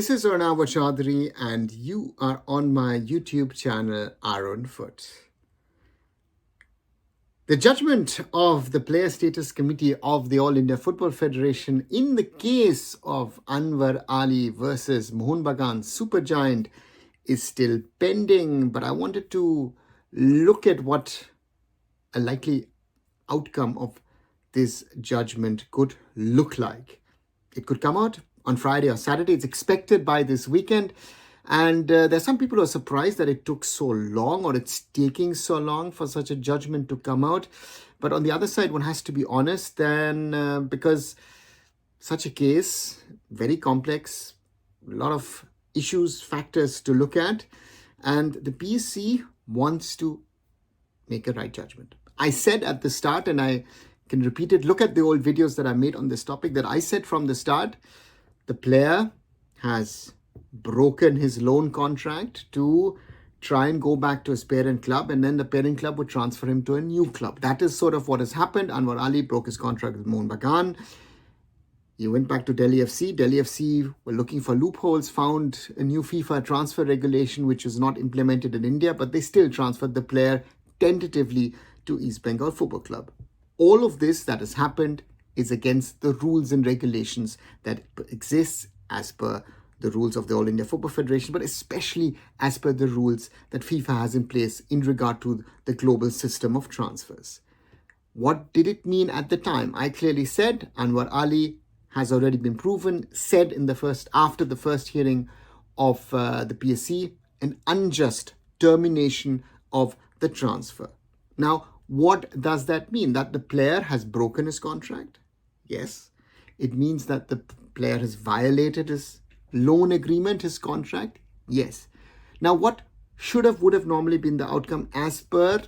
This is Arunava Chaudhuri and you are on my YouTube channel Arunfoot. The judgment of the Players Status Committee of the All India Football Federation in the case of Anwar Ali versus Mohun Bagan supergiant is still pending, but I wanted to look at what a likely outcome of this judgment could look like. It could come out on Friday or Saturday. It's expected by this weekend. And there's some people who are surprised that it took so long, or it's taking so long for such a judgment to come out. But on the other side, one has to be honest, then because such a case, very complex, a lot of issues, factors to look at. And the PSC wants to make a right judgment. I said at the start, and I can repeat it, look at the old videos that I made on this topic, that I said from the start, the player has broken his loan contract to try and go back to his parent club, and then the parent club would transfer him to a new club. That is sort of what has happened. Anwar Ali broke his contract with Mohun Bagan. He went back to Delhi FC. Delhi FC were looking for loopholes, found a new FIFA transfer regulation which was not implemented in India, but they still transferred the player tentatively to East Bengal Football Club. All of this that has happened is against the rules and regulations that exist as per the rules of the All India Football Federation, but especially as per the rules that FIFA has in place in regard to the global system of transfers. What did it mean at the time? I clearly said Anwar Ali has already been proven, said after the first hearing of the PSC, an unjust termination of the transfer. Now, what does that mean? That the player has broken his contract? Yes. It means that the player has violated his loan agreement, his contract? Yes. Now, what would have normally been the outcome as per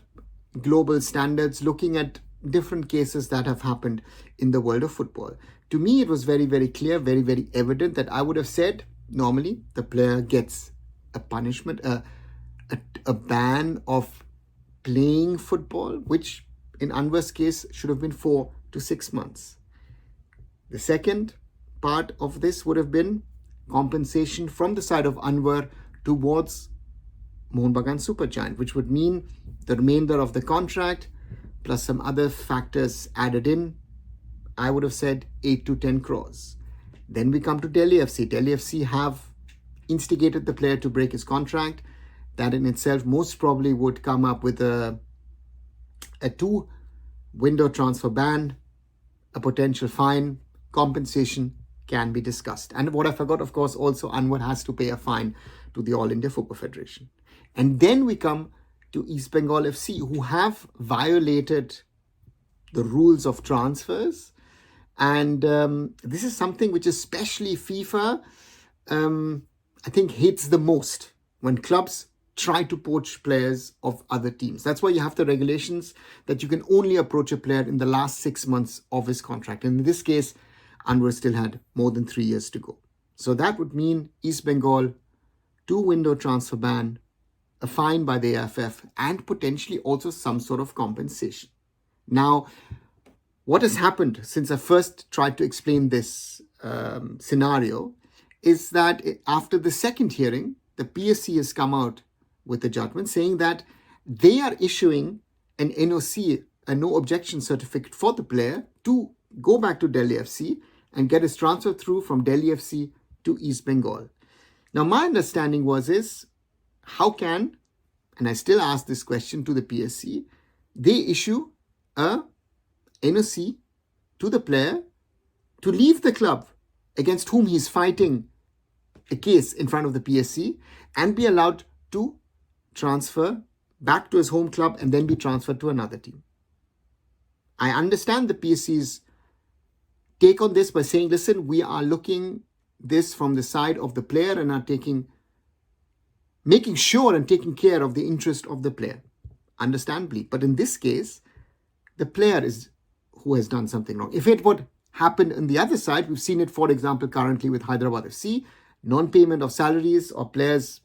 global standards, looking at different cases that have happened in the world of football? To me, it was very, very clear, very, very evident that I would have said, normally, the player gets a punishment, a ban of playing football, which in Anwar's case should have been 4 to 6 months. The second part of this would have been compensation from the side of Anwar towards Mohun Bagan supergiant, which would mean the remainder of the contract plus some other factors added in. I would have said 8 to 10 crores. Then we come to Delhi FC. Delhi FC have instigated the player to break his contract. That in itself most probably would come up with a 2-window transfer ban, a potential fine, compensation can be discussed. And what I forgot, of course, also Anwar has to pay a fine to the All India Football Federation. And then we come to East Bengal FC, who have violated the rules of transfers. And this is something which especially FIFA, I think, hates the most, when clubs try to poach players of other teams. That's why you have the regulations that you can only approach a player in the last 6 months of his contract. And in this case, Anwar still had more than 3 years to go. So that would mean East Bengal, 2-window transfer ban, a fine by the AIFF, and potentially also some sort of compensation. Now, what has happened since I first tried to explain this scenario is that after the second hearing, the PSC has come out with a judgment saying that they are issuing an NOC, a no objection certificate for the player to go back to Delhi FC and get his transfer through from Delhi FC to East Bengal. Now, my understanding is how can, and I still ask this question to the PSC, they issue a NOC to the player to leave the club against whom he's fighting a case in front of the PSC and be allowed to transfer back to his home club and then be transferred to another team. I understand the PSC's take on this by saying, listen, we are looking this from the side of the player and are making sure and taking care of the interest of the player. Understandably. But in this case, the player is who has done something wrong. If it would happen on the other side, we've seen it, for example, currently with Hyderabad FC, non-payment of salaries or players,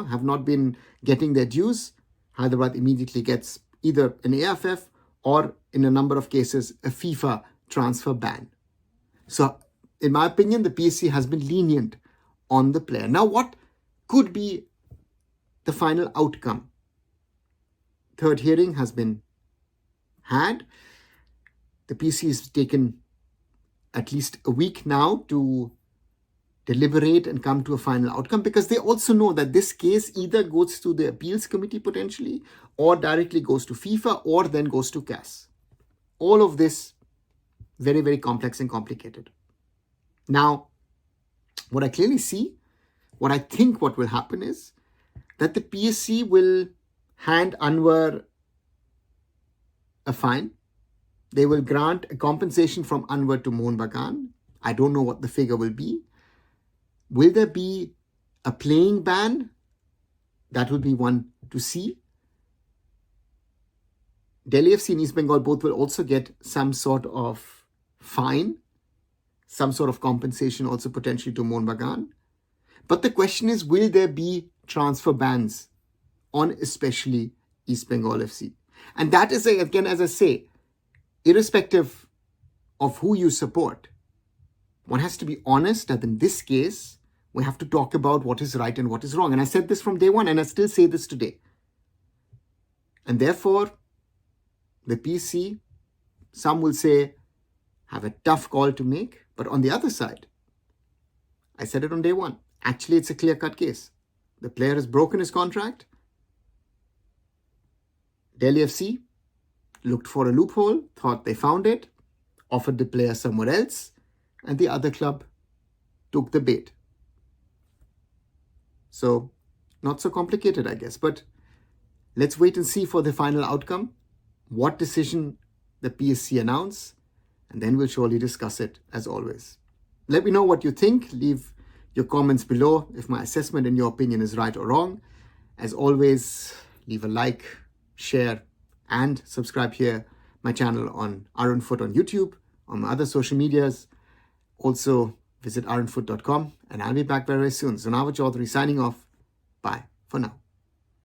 have not been getting their dues. Hyderabad immediately gets either an AIFF or, in a number of cases, a FIFA transfer ban. So, in my opinion, the PSC has been lenient on the player. Now, what could be the final outcome? Third hearing has been had. The PC has taken at least a week now to deliberate and come to a final outcome, because they also know that this case either goes to the appeals committee potentially, or directly goes to FIFA, or then goes to CAS. All of this very, very complex and complicated. Now, what I clearly see, what I think what will happen is that the PSC will hand Anwar a fine. They will grant a compensation from Anwar to Mohun Bagan. I don't know what the figure will be. Will there be a playing ban? That will be one to see. Delhi FC and East Bengal both will also get some sort of fine, some sort of compensation also potentially to Mohun Bagan. But the question is, will there be transfer bans on especially East Bengal FC? And that is, again, as I say, irrespective of who you support, one has to be honest that in this case, we have to talk about what is right and what is wrong. And I said this from day one, and I still say this today. And therefore, the PC, some will say, have a tough call to make. But on the other side, I said it on day one, actually it's a clear-cut case. The player has broken his contract. Delhi FC looked for a loophole, thought they found it, offered the player somewhere else, and the other club took the bait. So, not so complicated, I guess. But let's wait and see for the final outcome, what decision the PSC announce, and then we'll surely discuss it as always. Let me know what you think. Leave your comments below if my assessment and your opinion is right or wrong. As always, leave a like, share, and subscribe here, my channel on arunfoot on YouTube, on my other social medias. Also, visit arunfoot.com, and I'll be back very, very soon. Arunava Chaudhuri signing off. Bye for now.